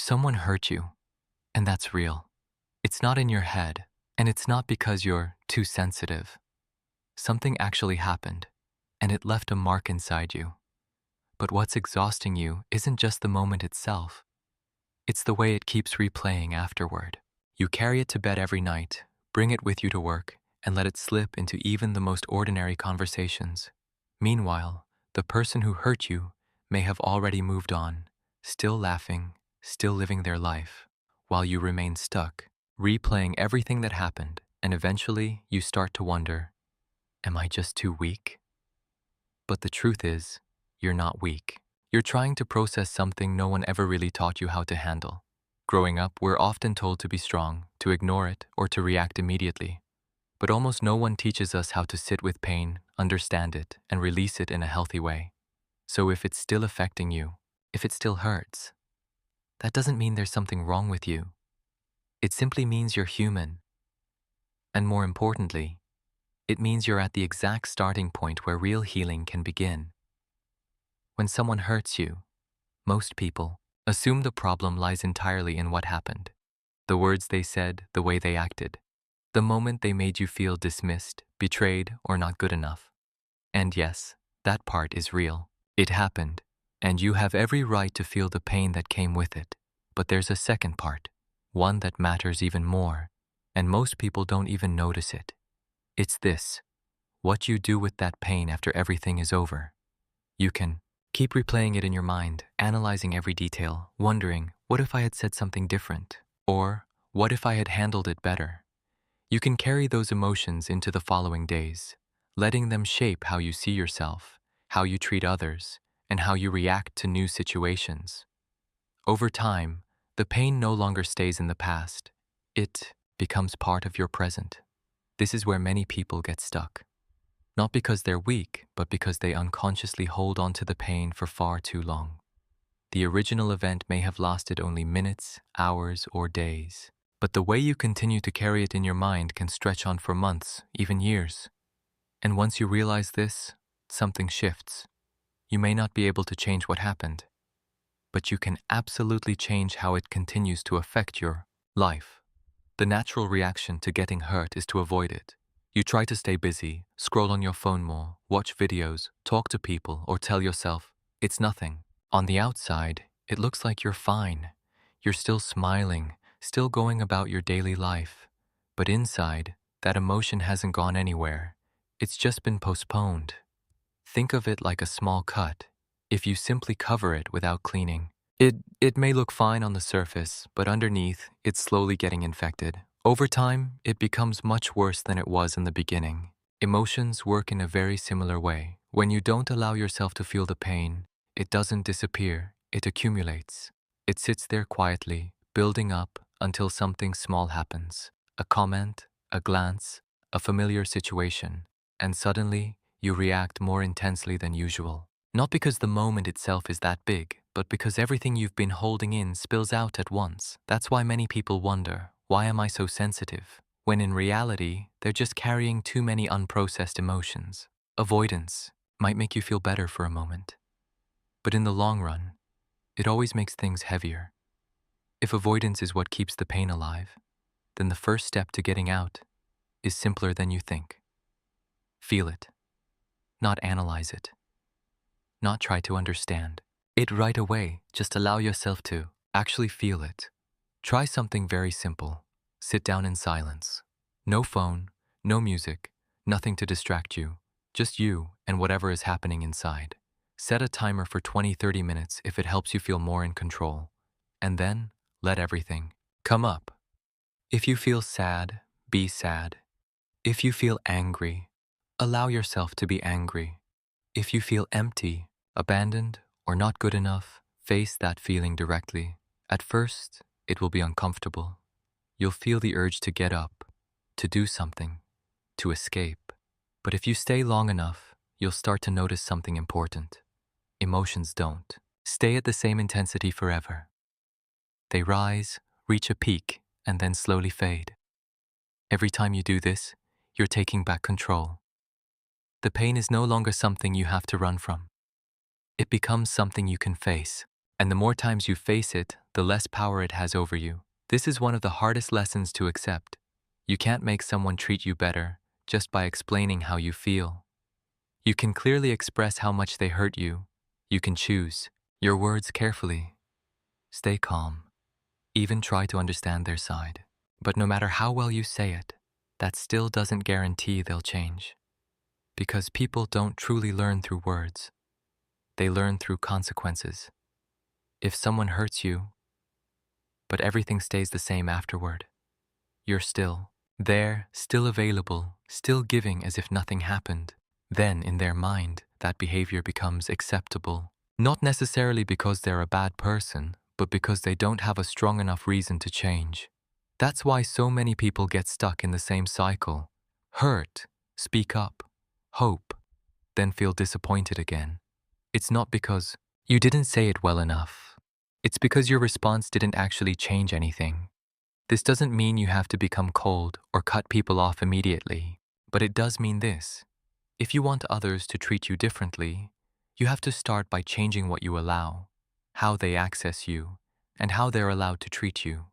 Someone hurt you, and that's real. It's not in your head, and it's not because you're too sensitive. Something actually happened, and it left a mark inside you. But what's exhausting you isn't just the moment itself. It's the way it keeps replaying afterward. You carry it to bed every night, bring it with you to work, and let it slip into even the most ordinary conversations. Meanwhile, the person who hurt you may have already moved on, still laughing, still living their life, while you remain stuck, replaying everything that happened, and eventually you start to wonder, am I just too weak? But the truth is, you're not weak. You're trying to process something no one ever really taught you how to handle. Growing up, we're often told to be strong, to ignore it, or to react immediately. But almost no one teaches us how to sit with pain, understand it, and release it in a healthy way. So if it's still affecting you, if it still hurts, that doesn't mean there's something wrong with you. It simply means you're human. And more importantly, it means you're at the exact starting point where real healing can begin. When someone hurts you, most people assume the problem lies entirely in what happened. The words they said, the way they acted, the moment they made you feel dismissed, betrayed, or not good enough. And yes, that part is real. It happened, and you have every right to feel the pain that came with it. But there's a second part, one that matters even more, and most people don't even notice it. It's this: what you do with that pain after everything is over. You can keep replaying it in your mind, analyzing every detail, wondering, what if I had said something different? Or, what if I had handled it better? You can carry those emotions into the following days, letting them shape how you see yourself, how you treat others, and how you react to new situations. Over time, the pain no longer stays in the past. It becomes part of your present. This is where many people get stuck. Not because they're weak, but because they unconsciously hold on to the pain for far too long. The original event may have lasted only minutes, hours, or days, but the way you continue to carry it in your mind can stretch on for months, even years. And once you realize this, something shifts. You may not be able to change what happened, but you can absolutely change how it continues to affect your life. The natural reaction to getting hurt is to avoid it. You try to stay busy, scroll on your phone more, watch videos, talk to people, or tell yourself, it's nothing. On the outside, it looks like you're fine. You're still smiling, still going about your daily life. But inside, that emotion hasn't gone anywhere. It's just been postponed. Think of it like a small cut. If you simply cover it without cleaning, it may look fine on the surface, but underneath, it's slowly getting infected. Over time, it becomes much worse than it was in the beginning. Emotions work in a very similar way. When you don't allow yourself to feel the pain, it doesn't disappear, it accumulates. It sits there quietly, building up until something small happens. A comment, a glance, a familiar situation, and suddenly you react more intensely than usual. Not because the moment itself is that big, but because everything you've been holding in spills out at once. That's why many people wonder, why am I so sensitive? When in reality, they're just carrying too many unprocessed emotions. Avoidance might make you feel better for a moment, but in the long run, it always makes things heavier. If avoidance is what keeps the pain alive, then the first step to getting out is simpler than you think. Feel it, not analyze it, not try to understand it right away. Just allow yourself to actually feel it. Try something very simple. Sit down in silence. No phone, no music, nothing to distract you. Just you and whatever is happening inside. Set a timer for 20-30 minutes if it helps you feel more in control. And then let everything come up. If you feel sad, be sad. If you feel angry, allow yourself to be angry. If you feel empty, abandoned, or not good enough, face that feeling directly. At first, it will be uncomfortable. You'll feel the urge to get up, to do something, to escape. But if you stay long enough, you'll start to notice something important. Emotions don't stay at the same intensity forever. They rise, reach a peak, and then slowly fade. Every time you do this, you're taking back control. The pain is no longer something you have to run from. It becomes something you can face. And the more times you face it, the less power it has over you. This is one of the hardest lessons to accept. You can't make someone treat you better just by explaining how you feel. You can clearly express how much they hurt you. You can choose your words carefully. Stay calm. Even try to understand their side. But no matter how well you say it, that still doesn't guarantee they'll change. Because people don't truly learn through words. They learn through consequences. If someone hurts you, but everything stays the same afterward, you're still there, still available, still giving as if nothing happened. Then, in their mind, that behavior becomes acceptable. Not necessarily because they're a bad person, but because they don't have a strong enough reason to change. That's why so many people get stuck in the same cycle. Hurt, speak up, hope, then feel disappointed again. It's not because you didn't say it well enough. It's because your response didn't actually change anything. This doesn't mean you have to become cold or cut people off immediately, but it does mean this. If you want others to treat you differently, you have to start by changing what you allow, how they access you, and how they're allowed to treat you.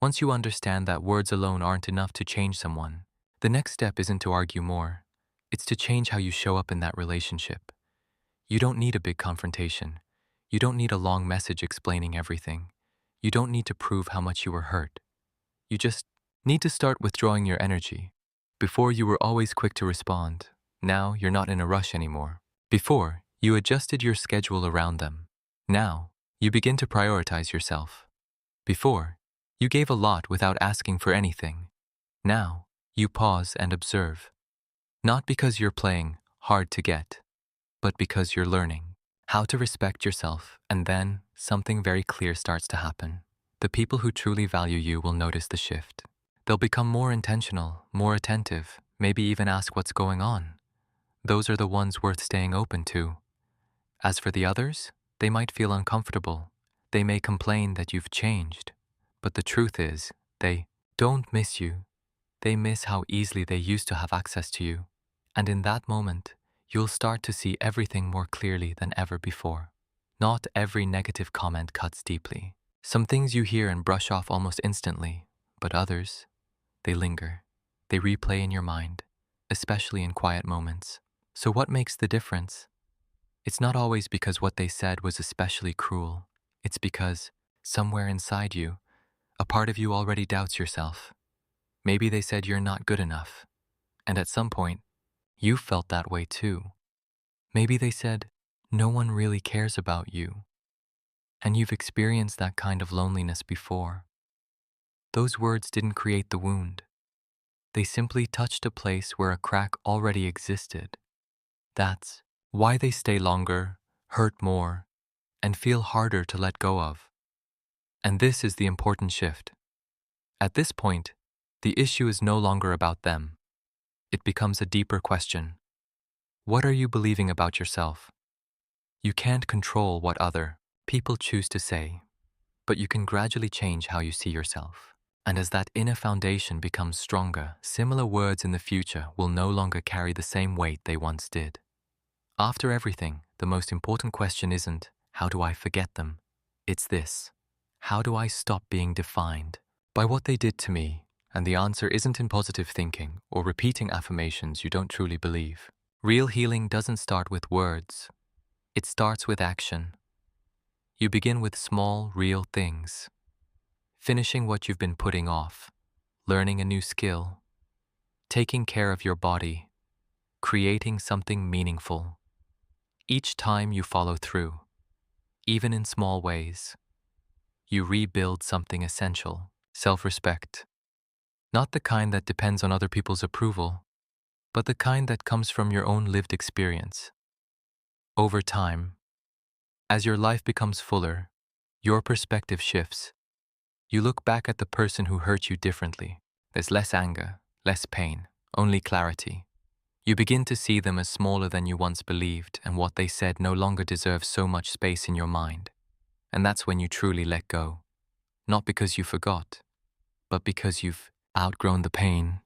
Once you understand that words alone aren't enough to change someone, the next step isn't to argue more. It's to change how you show up in that relationship. You don't need a big confrontation. You don't need a long message explaining everything. You don't need to prove how much you were hurt. You just need to start withdrawing your energy. Before, you were always quick to respond. Now, you're not in a rush anymore. Before, you adjusted your schedule around them. Now, you begin to prioritize yourself. Before, you gave a lot without asking for anything. Now, you pause and observe. Not because you're playing hard to get, but because you're learning how to respect yourself, and then something very clear starts to happen. The people who truly value you will notice the shift. They'll become more intentional, more attentive, maybe even ask what's going on. Those are the ones worth staying open to. As for the others, they might feel uncomfortable. They may complain that you've changed. But the truth is, they don't miss you. They miss how easily they used to have access to you. And in that moment, you'll start to see everything more clearly than ever before. Not every negative comment cuts deeply. Some things you hear and brush off almost instantly, but others, they linger. They replay in your mind, especially in quiet moments. So what makes the difference? It's not always because what they said was especially cruel. It's because, somewhere inside you, a part of you already doubts yourself. Maybe they said you're not good enough, and at some point, you felt that way too. Maybe they said, no one really cares about you, and you've experienced that kind of loneliness before. Those words didn't create the wound. They simply touched a place where a crack already existed. That's why they stay longer, hurt more, and feel harder to let go of. And this is the important shift. At this point, the issue is no longer about them. It becomes a deeper question. What are you believing about yourself? You can't control what other people choose to say, but you can gradually change how you see yourself. And as that inner foundation becomes stronger, similar words in the future will no longer carry the same weight they once did. After everything, the most important question isn't, how do I forget them? It's this: how do I stop being defined by what they did to me? And the answer isn't in positive thinking or repeating affirmations you don't truly believe. Real healing doesn't start with words. It starts with action. You begin with small, real things. Finishing what you've been putting off, learning a new skill, taking care of your body, creating something meaningful. Each time you follow through, even in small ways, you rebuild something essential: self-respect. Not the kind that depends on other people's approval, but the kind that comes from your own lived experience. Over time, as your life becomes fuller, your perspective shifts. You look back at the person who hurt you differently. There's less anger, less pain, only clarity. You begin to see them as smaller than you once believed, and what they said no longer deserves so much space in your mind. And that's when you truly let go. Not because you forgot, but because you've outgrown the pain.